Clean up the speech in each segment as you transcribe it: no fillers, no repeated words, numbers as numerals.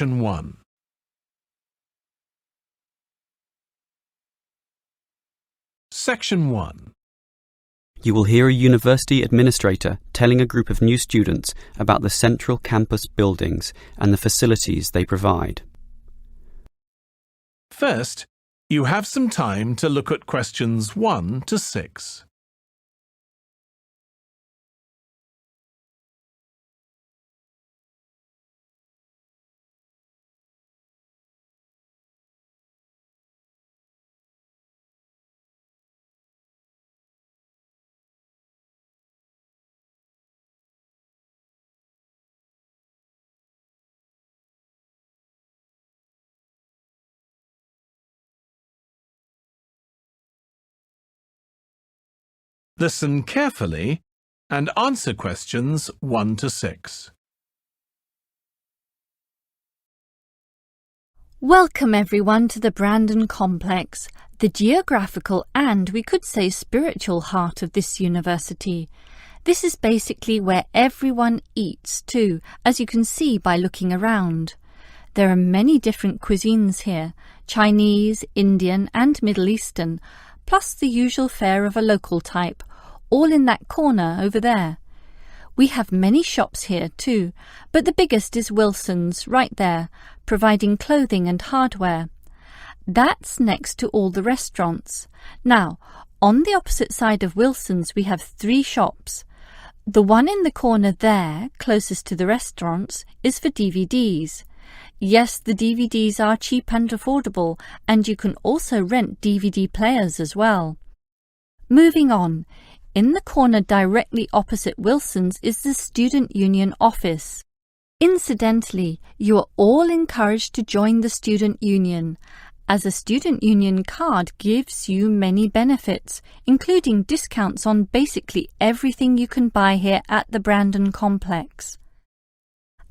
Section 1. Section 1. You will hear a university administrator telling a group of new students about the central campus buildings and the facilities they provide. First, you have some time to look at questions 1 to 6. Listen carefully and answer questions 1 to 6. Welcome everyone to the Brandon Complex, the geographical and, we could say, spiritual heart of this university. This is basically where everyone eats too, as you can see by looking around. There are many different cuisines here, Chinese, Indian and Middle Eastern, plus the usual fare of a local type, all in that corner over there. We have many shops here too, but the biggest is Wilson's right there, providing clothing and hardware. That's next to all the restaurants. Now, on the opposite side of Wilson's we have 3 shops. The one in the corner there, closest to the restaurants, is for DVDs. Yes, the DVDs are cheap and affordable, and you can also rent DVD players as well. Moving on, in the corner directly opposite Wilson's is the Student Union office. Incidentally, you are all encouraged to join the Student Union, as a Student Union card gives you many benefits, including discounts on basically everything you can buy here at the Brandon Complex.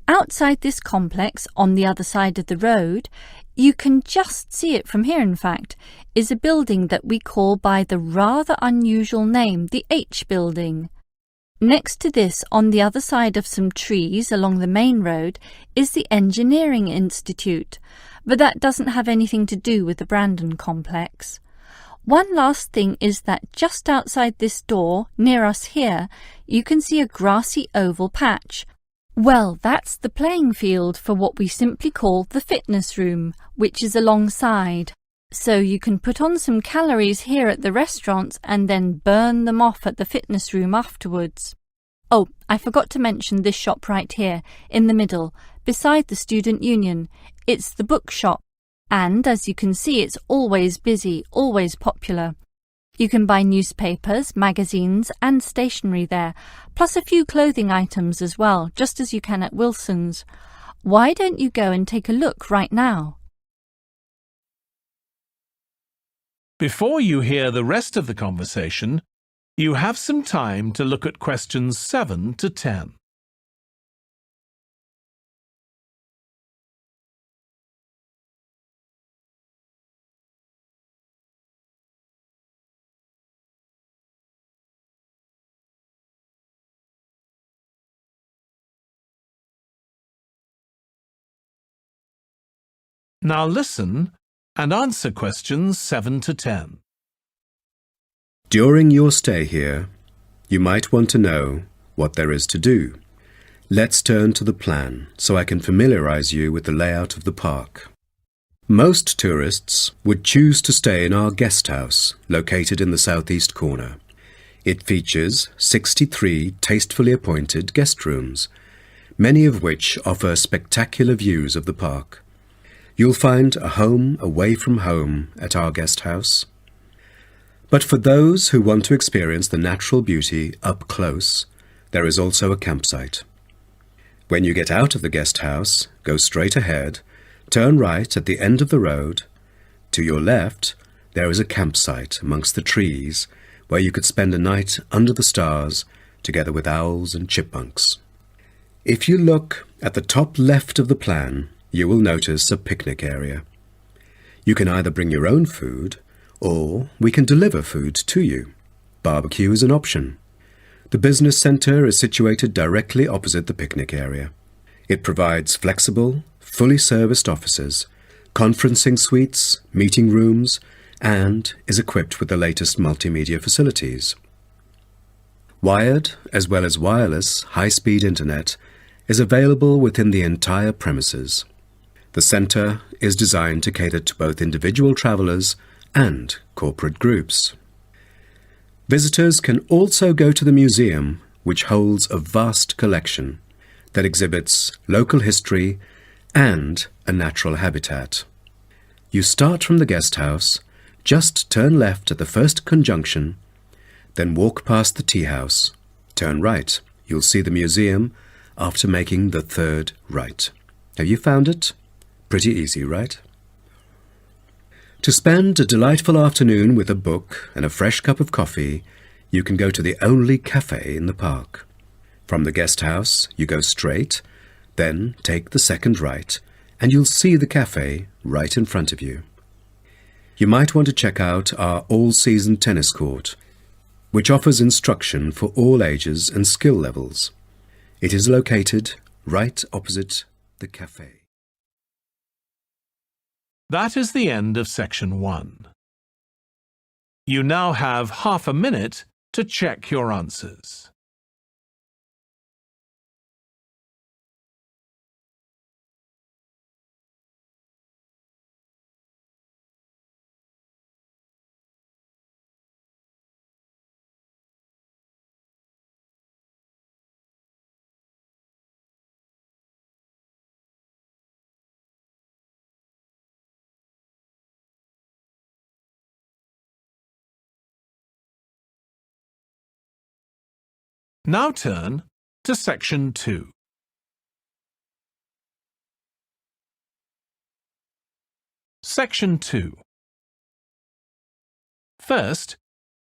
Outside this complex, on the other side of the road, you can just see it from here in fact, is a building that we call by the rather unusual name, the H Building. Next to this, on the other side of some trees along the main road, is the Engineering Institute, but that doesn't have anything to do with the Brandon Complex. One last thing is that just outside this door, near us here, you can see a grassy oval patch. Well, that's the playing field for what we simply call the fitness room, which is alongside. So you can put on some calories here at the restaurants and then burn them off at the fitness room afterwards. Oh, I forgot to mention this shop right here, in the middle, beside the Student Union. It's the bookshop. And as you can see, it's always busy, always popular. You can buy newspapers, magazines and stationery there, plus a few clothing items as well, just as you can at Wilson's. Why don't you go and take a look right now? Before you hear the rest of the conversation, you have some time to look at questions 7 to 10. Now listen and answer questions 7 to 10. During your stay here, you might want to know what there is to do. Let's turn to the plan so I can familiarize you with the layout of the park. Most tourists would choose to stay in our guest house located in the southeast corner. It features 63 tastefully appointed guest rooms, many of which offer spectacular views of the park. You'll find a home away from home at our guest house. But for those who want to experience the natural beauty up close, there is also a campsite. When you get out of the guest house, go straight ahead, turn right at the end of the road. To your left, there is a campsite amongst the trees where you could spend a night under the stars together with owls and chipmunks. If you look at the top left of the plan, you will notice a picnic area. You can either bring your own food, or we can deliver food to you. Barbecue is an option. The business centre is situated directly opposite the picnic area. It provides flexible, fully serviced offices, conferencing suites, meeting rooms, and is equipped with the latest multimedia facilities. Wired, as well as wireless, high-speed internet is available within the entire premises. The centre is designed to cater to both individual travellers and corporate groups. Visitors can also go to the museum, which holds a vast collection that exhibits local history and a natural habitat. You start from the guest house, just turn left at the first conjunction, then walk past the tea house, turn right. You'll see the museum after making the third right. Have you found it? Pretty easy, right? To spend a delightful afternoon with a book and a fresh cup of coffee, you can go to the only cafe in the park. From the guest house, you go straight, then take the second right, and you'll see the cafe right in front of you. You might want to check out our all-season tennis court, which offers instruction for all ages and skill levels. It is located right opposite the cafe. That is the end of section 1. You now have half a minute to check your answers. Now turn to section 2. Section 2. First,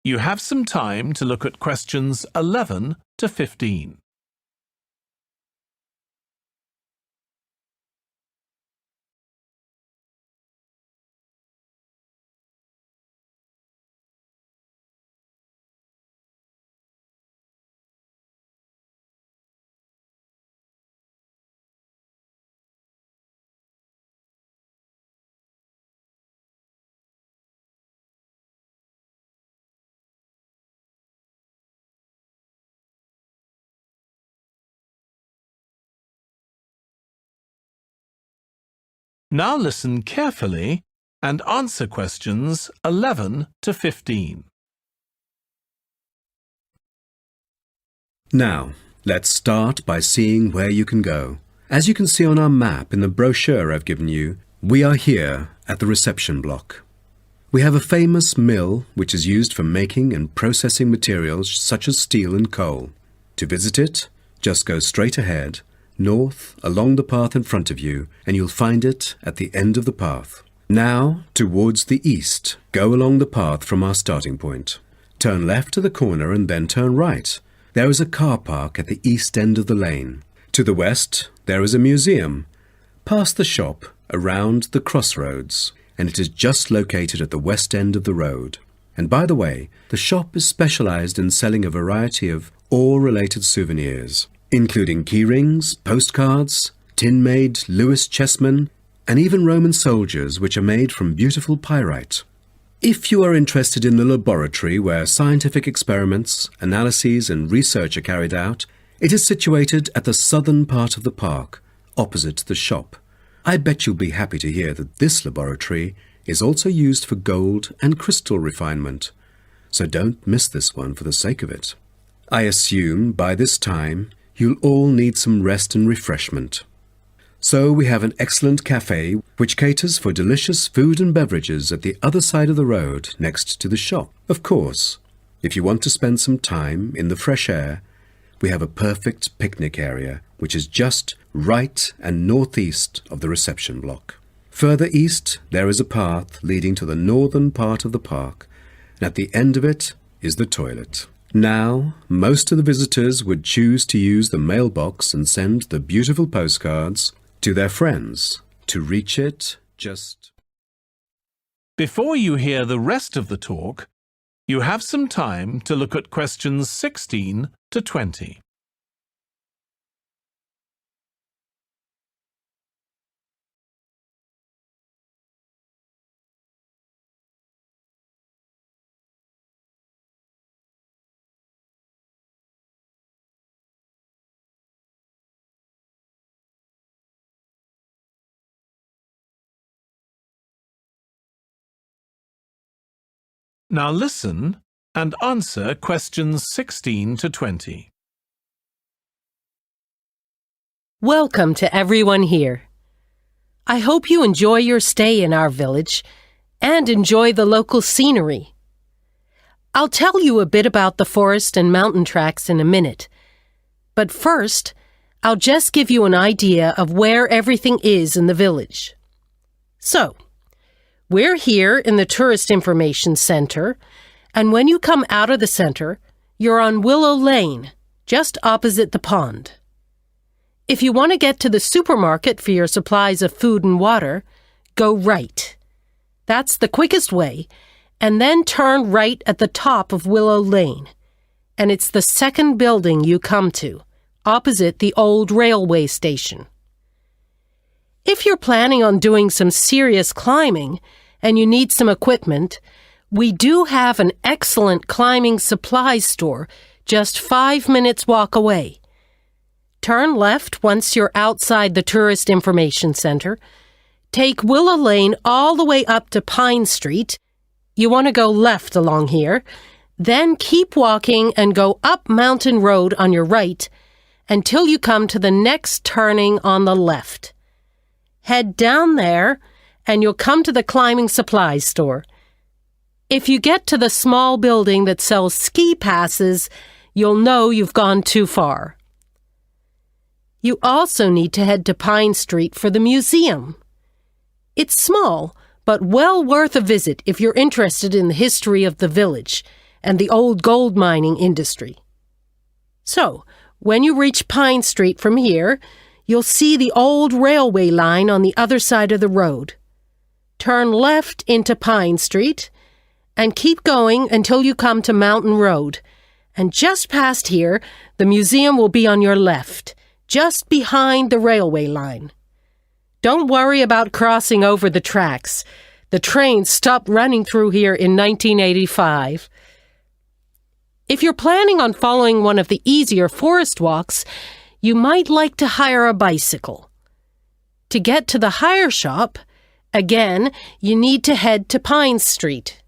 you have some time to look at questions 11 to 15. Now listen carefully and answer questions 11 to 15. Now, let's start by seeing where you can go. As you can see on our map in the brochure I've given you, we are here at the reception block. We have a famous mill which is used for making and processing materials such as steel and coal. To visit it, just go straight ahead, north along the path in front of you, and you'll find it at the end of the path. Now, towards the east, go along the path from our starting point. Turn left to the corner and then turn right. There is a car park at the east end of the lane. To the west, there is a museum. Past the shop, around the crossroads, and it is just located at the west end of the road. And by the way, the shop is specialized in selling a variety of ore-related souvenirs, including keyrings, postcards, tin-made Lewis chessmen, and even Roman soldiers which are made from beautiful pyrite. If you are interested in the laboratory where scientific experiments, analyses and research are carried out, it is situated at the southern part of the park, opposite the shop. I bet you'll be happy to hear that this laboratory is also used for gold and crystal refinement, so don't miss this one for the sake of it. I assume by this time you'll all need some rest and refreshment. So we have an excellent cafe which caters for delicious food and beverages at the other side of the road next to the shop. Of course, if you want to spend some time in the fresh air, we have a perfect picnic area which is just right and northeast of the reception block. Further east, there is a path leading to the northern part of the park, and at the end of it is the toilet. Now, most of the visitors would choose to use the mailbox and send the beautiful postcards to their friends. To reach it, just... Before you hear the rest of the talk, you have some time to look at questions 16 to 20. Now listen and answer questions 16 to 20. Welcome to everyone here. I hope you enjoy your stay in our village and enjoy the local scenery. I'll tell you a bit about the forest and mountain tracks in a minute, but first, I'll just give you an idea of where everything is in the village. So, we're here in the Tourist Information Center, and when you come out of the center, you're on Willow Lane, just opposite the pond. If you want to get to the supermarket for your supplies of food and water, go right. That's the quickest way, and then turn right at the top of Willow Lane, and it's the second building you come to, opposite the old railway station. If you're planning on doing some serious climbing and you need some equipment, we do have an excellent climbing supplies store just 5 minutes walk away. Turn left once you're outside the Tourist Information Center. Take Willow Lane all the way up to Pine Street. You want to go left along here. Then keep walking and go up Mountain Road on your right until you come to the next turning on the left. Head down there and you'll come to the climbing supplies store. If you get to the small building that sells ski passes, you'll know you've gone too far. You also need to head to Pine Street for the museum. It's small, but well worth a visit if you're interested in the history of the village and the old gold mining industry. So, when you reach Pine Street from here, you'll see the old railway line on the other side of the road. Turn left into Pine Street and keep going until you come to Mountain Road. And just past here, the museum will be on your left, just behind the railway line. Don't worry about crossing over the tracks. The train stopped running through here in 1985. If you're planning on following one of the easier forest walks, you might like to hire a bicycle. To get to the hire shop, again, you need to head to Pine Street.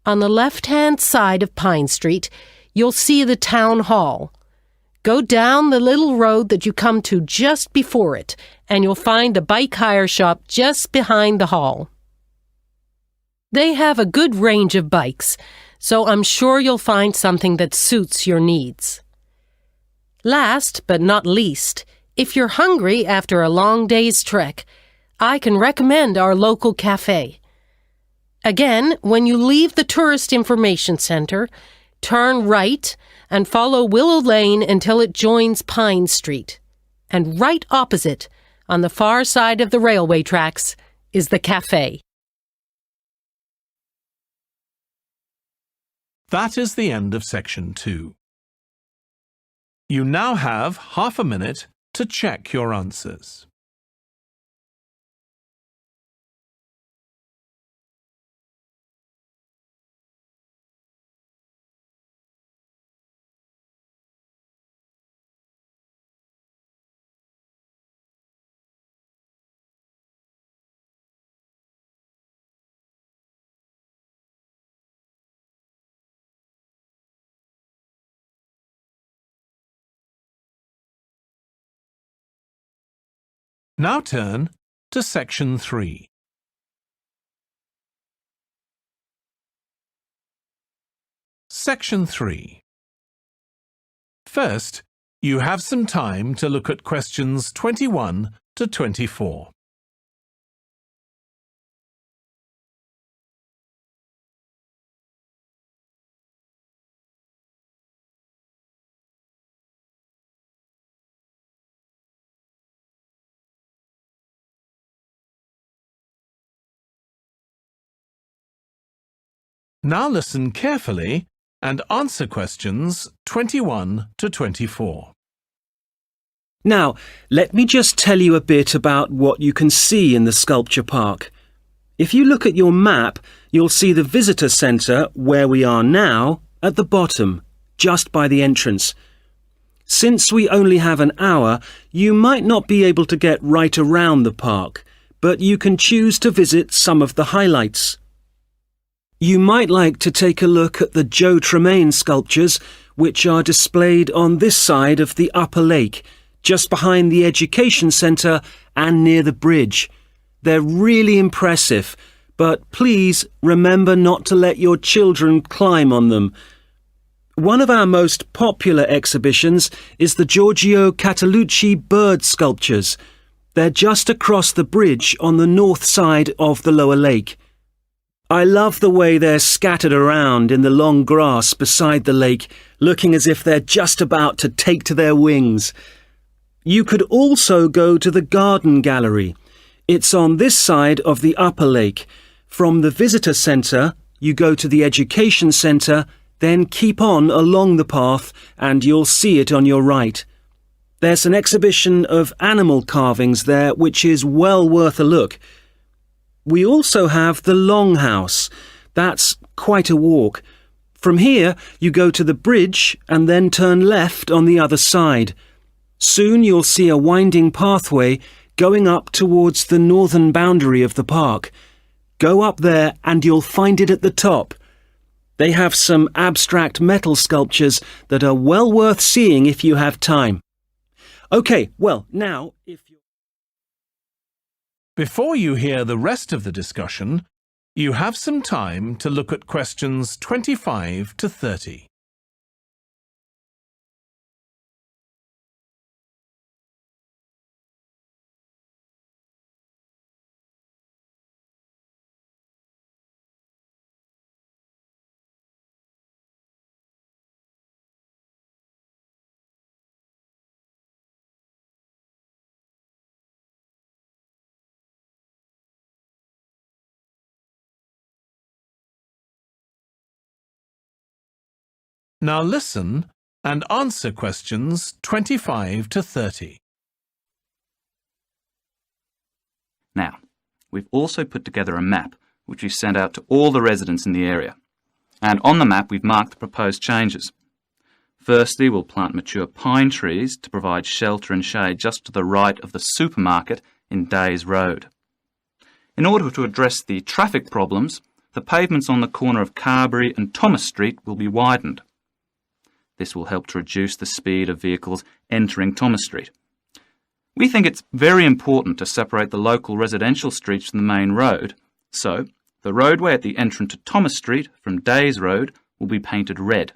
On the left-hand side of Pine Street, you'll see the town hall. Go down the little road that you come to just before it, and you'll find the bike hire shop just behind the hall. They have a good range of bikes, so I'm sure you'll find something that suits your needs. Last but not least, if you're hungry after a long day's trek, I can recommend our local cafe. Again, when you leave the Tourist Information Center, turn right and follow Willow Lane until it joins Pine Street. And right opposite, on the far side of the railway tracks, is the cafe. That is the end of section 2. You now have half a minute to check your answers. Now turn to section 3. Section 3. First, you have some time to look at questions 21 to 24. Now listen carefully and answer questions 21 to 24. Now, let me just tell you a bit about what you can see in the sculpture park. If you look at your map, you'll see the visitor centre, where we are now, at the bottom, just by the entrance. Since we only have an hour, you might not be able to get right around the park, but you can choose to visit some of the highlights. You might like to take a look at the Joe Tremaine sculptures, which are displayed on this side of the upper lake, just behind the Education Centre and near the bridge. They're really impressive, but please remember not to let your children climb on them. One of our most popular exhibitions is the Giorgio Catalucci bird sculptures. They're just across the bridge on the north side of the lower lake. I love the way they're scattered around in the long grass beside the lake, looking as if they're just about to take to their wings. You could also go to the garden gallery. It's on this side of the upper lake. From the visitor centre, you go to the education centre, then keep on along the path and you'll see it on your right. There's an exhibition of animal carvings there which is well worth a look. We also have the Longhouse. That's quite a walk. From here, you go to the bridge and then turn left on the other side. Soon you'll see a winding pathway going up towards the northern boundary of the park. Go up there and you'll find it at the top. They have some abstract metal sculptures that are well worth seeing if you have time. OK, well, now, if you... Before you hear the rest of the discussion, you have some time to look at questions 25 to 30. Now listen and answer questions 25 to 30. Now, we've also put together a map which we've sent out to all the residents in the area. And on the map we've marked the proposed changes. Firstly, we'll plant mature pine trees to provide shelter and shade just to the right of the supermarket in Days Road. In order to address the traffic problems, the pavements on the corner of Carberry and Thomas Street will be widened. This will help to reduce the speed of vehicles entering Thomas Street. We think it's very important to separate the local residential streets from the main road, so the roadway at the entrance to Thomas Street from Days Road will be painted red.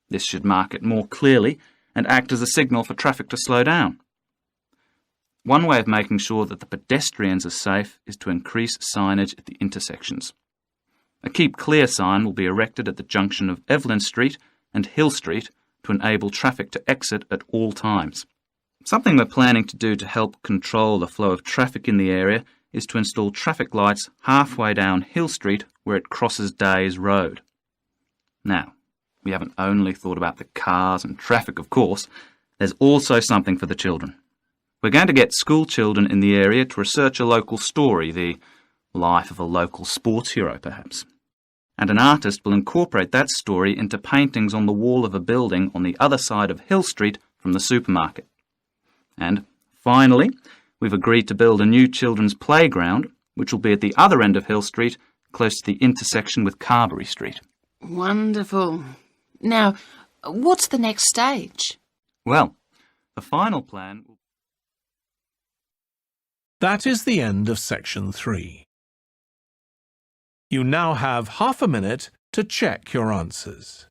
This should mark it more clearly and act as a signal for traffic to slow down. One way of making sure that the pedestrians are safe is to increase signage at the intersections. A Keep Clear sign will be erected at the junction of Evelyn Street and Hill Street to enable traffic to exit at all times. Something we're planning to do to help control the flow of traffic in the area is to install traffic lights halfway down Hill Street where it crosses Days Road. Now, we haven't only thought about the cars and traffic, of course. There's also something for the children. We're going to get school children in the area to research a local story, the life of a local sports hero, perhaps. And an artist will incorporate that story into paintings on the wall of a building on the other side of Hill Street from the supermarket. And finally, we've agreed to build a new children's playground, which will be at the other end of Hill Street, close to the intersection with Carberry Street. Wonderful. Now, what's the next stage? Well, the final plan... That is the end of section 3. You now have half a minute to check your answers.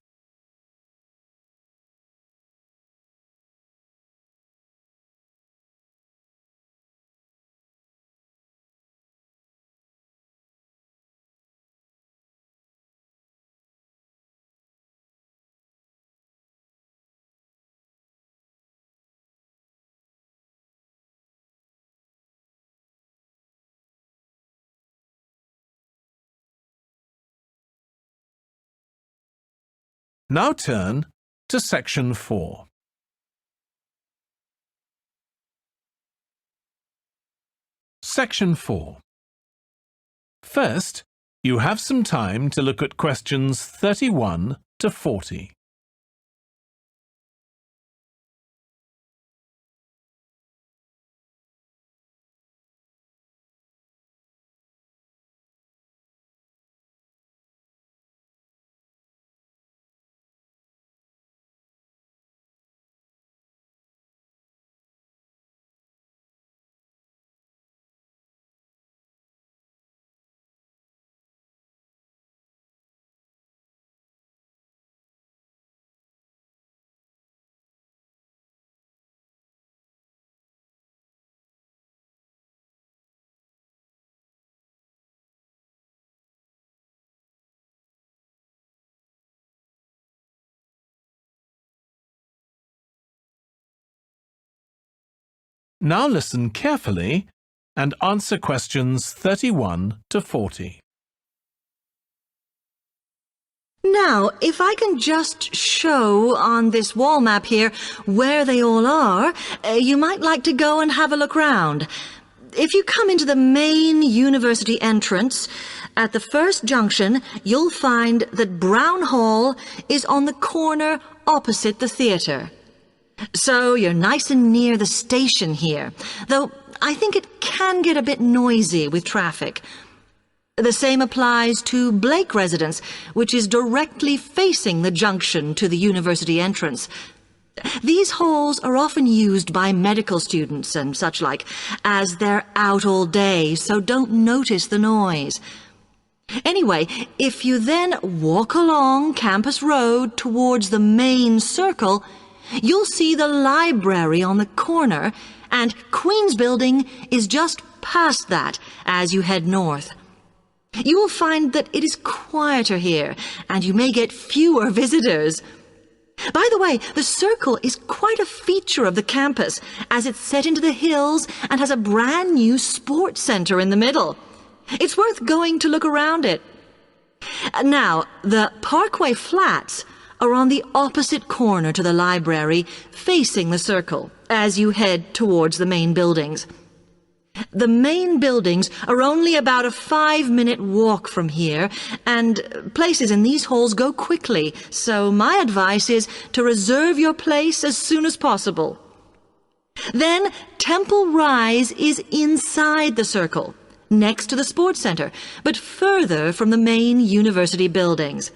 Now turn to section 4. Section 4. First, you have some time to look at questions 31 to 40. Now listen carefully and answer questions 31 to 40. Now, if I can just show on this wall map here where they all are, you might like to go and have a look round. If you come into the main university entrance, at the first junction, you'll find that Brown Hall is on the corner opposite the theatre. So you're nice and near the station here, though I think it can get a bit noisy with traffic. The same applies to Blake Residence, which is directly facing the junction to the university entrance. These halls are often used by medical students and such like, as they're out all day, so don't notice the noise. Anyway, if you then walk along Campus Road towards the main circle, you'll see the library on the corner, and Queen's Building is just past that as you head north. You will find that it is quieter here, and you may get fewer visitors. By the way, the circle is quite a feature of the campus, as it's set into the hills and has a brand new sports center in the middle. It's worth going to look around it. Now, the Parkway Flats are on the opposite corner to the library, facing the circle, as you head towards the main buildings. The main buildings are only about a 5-minute walk from here, and places in these halls go quickly, so my advice is to reserve your place as soon as possible. Then Temple Rise is inside the circle, next to the sports center, but further from the main university buildings.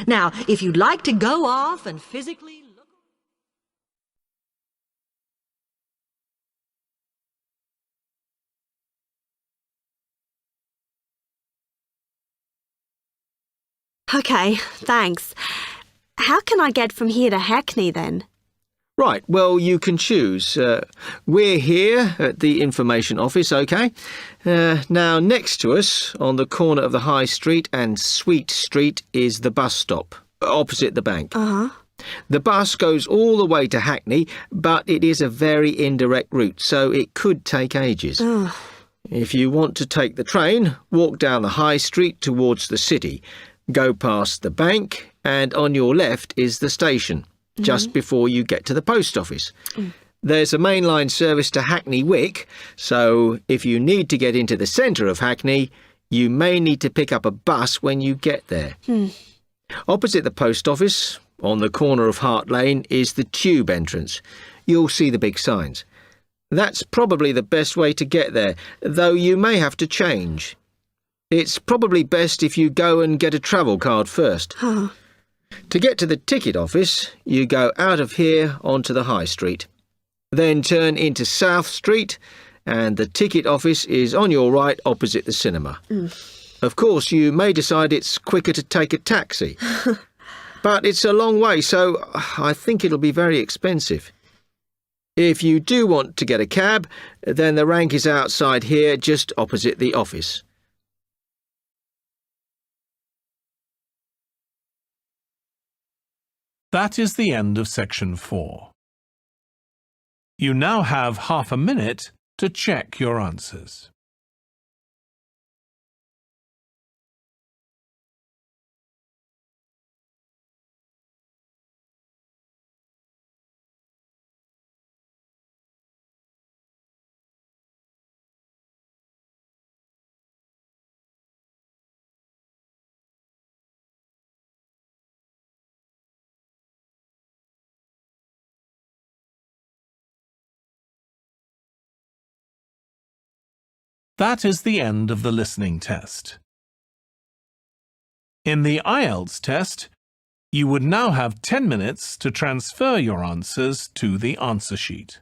Now, if you'd like to go off and physically look... OK, thanks. How can I get from here to Hackney then? Right, well, you can choose. We're here at the information office, OK? Now, next to us, on the corner of the High Street and Sweet Street, is the bus stop, opposite the bank. Uh-huh. The bus goes all the way to Hackney, but it is a very indirect route, so it could take ages. Ugh. If you want to take the train, walk down the High Street towards the city. Go past the bank, and on your left is the station, just before you get to the post office. There's a mainline service to Hackney Wick, so if you need to get into the centre of Hackney, you may need to pick up a bus when you get there. Opposite the post office, on the corner of Hart Lane, is the tube entrance. You'll see the big signs. That's probably the best way to get there, though you may have to change. It's probably best if you go and get a travel card first. Oh. To get to the ticket office, you go out of here onto the High Street. Then turn into South Street, and the ticket office is on your right opposite the cinema. Of course, you may decide it's quicker to take a taxi. But it's a long way, so I think it'll be very expensive. If you do want to get a cab, then the rank is outside here, just opposite the office. That is the end of section 4. You now have half a minute to check your answers. That is the end of the listening test. In the IELTS test, you would now have 10 minutes to transfer your answers to the answer sheet.